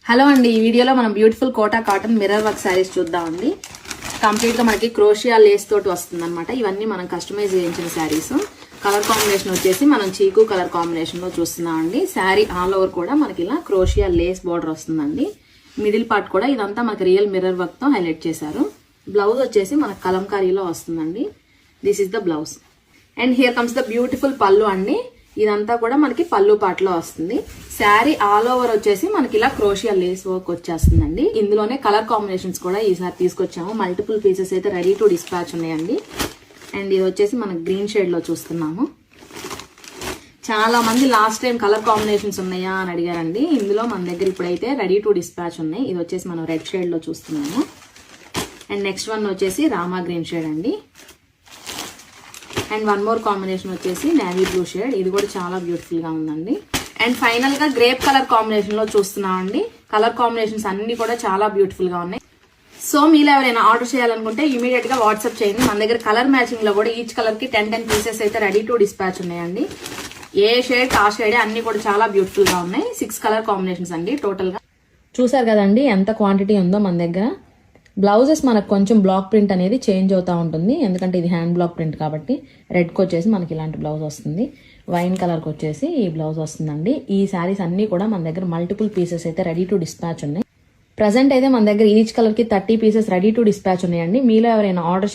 Hello అండి, ఈ వీడియోలో మనం beautiful Kota cotton mirror work saris చూద్దామండి. కంప్లీట్ గా మనకి క్రోషియా లేస్ తోటి వస్తుంది అనమాట. ఇవన్నీ మనం కస్టమైజ్ చేయించిన శారీస్. కలర్ కాంబినేషన్ వచ్చేసి మనం చీకు కలర్ కాంబినేషన్ లో చూస్తున్నామండి. శారీ ఆల్ ఓవర్ కూడా మనకి ఇలా క్రోషియా లేస్ బార్డర్ వస్తుందండి. మిడిల్ పార్ట్ కూడా ఇదంతా మనకి రియల్ మిర్రర్ వర్క్ తో హైలైట్ చేశారు. బ్లౌజ్ వచ్చేసి మనకి కలంకారీలో వస్తుందండి. This is the blouse and here comes the beautiful పళ్ళు అండి. ఇదంతా కూడా మనకి పళ్ళు పాటలో వస్తుంది. శారీ ఆల్ ఓవర్ వచ్చేసి మనకి ఇలా క్రోషియా లేస్ వర్క్ వచ్చేస్తుందండి. ఇందులోనే కలర్ కాంబినేషన్స్ కూడా ఈసారి తీసుకొచ్చాము. మల్టిపుల్ పీసెస్ అయితే రెడీ టు డిస్పాచ్ ఉన్నాయండి. అండ్ ఇది వచ్చేసి మనకి గ్రీన్ షేడ్ లో చూస్తున్నాము. చాలా మంది లాస్ట్ టైం కలర్ కాంబినేషన్స్ ఉన్నాయా అని అడిగారండి. ఇందులో మన దగ్గర ఇప్పుడైతే రెడీ టు డిస్పాచ్ ఉన్నాయి. ఇది వచ్చేసి మనం రెడ్ షేడ్ లో చూస్తున్నాము. అండ్ నెక్స్ట్ వన్ వచ్చేసి రామా గ్రీన్ షేడ్ అండి. అండ్ వన్ మోర్ కాంబినేషన్ వచ్చేసి నేవీ బ్లూ షేడ్. ఇది కూడా చాలా బ్యూటిఫుల్ గా ఉందండి. అండ్ ఫైనల్ గా గ్రేప్ కలర్ కాంబినేషన్ లో చూస్తున్నామండి. కలర్ కాంబినేషన్స్ అన్ని కూడా చాలా బ్యూటిఫుల్ గా ఉన్నాయి. సో మీరు ఎవరైనా ఆర్డర్ చేయాలనుకుంటే ఇమీడియట్ గా వాట్సాప్ చేయండి. మన దగ్గర కలర్ మ్యాచింగ్ లో కూడా ఈచ్ కలర్ కి 10 పీసెస్ అయితే రెడీ టు డిస్పాచ్ ఉన్నాయండి. ఏ షేడ్ ఆ షేడ్ అన్ని కూడా చాలా బ్యూటిఫుల్ గా ఉన్నాయి. 6 కలర్ కాంబినేషన్స్ అండి టోటల్ గా. చూసారు కదండి ఎంత క్వాంటిటీ ఉందో మన దగ్గర. బ్లౌజెస్ మనకు కొంచెం బ్లాక్ ప్రింట్ అనేది చేంజ్ అవుతూ ఉంటుంది, ఎందుకంటే ఇది హ్యాండ్ బ్లాక్ ప్రింట్ కాబట్టి. రెడ్కి వచ్చేసి మనకి ఇలాంటి బ్లౌజ్ వస్తుంది. వైన్ కలర్కి వచ్చేసి ఈ బ్లౌజ్ వస్తుందండి. ఈ శారీస్ అన్ని కూడా మన దగ్గర మల్టిపుల్ పీసెస్ అయితే రెడీ టు డిస్పాచ్ ఉన్నాయి. ప్రజెంట్ అయితే మన దగ్గర ఈచ్ కలర్ కి 30 పీసెస్ రెడీ టు డిస్పాచ్ ఉన్నాయండి. మీలో ఎవరైనా ఆర్డర్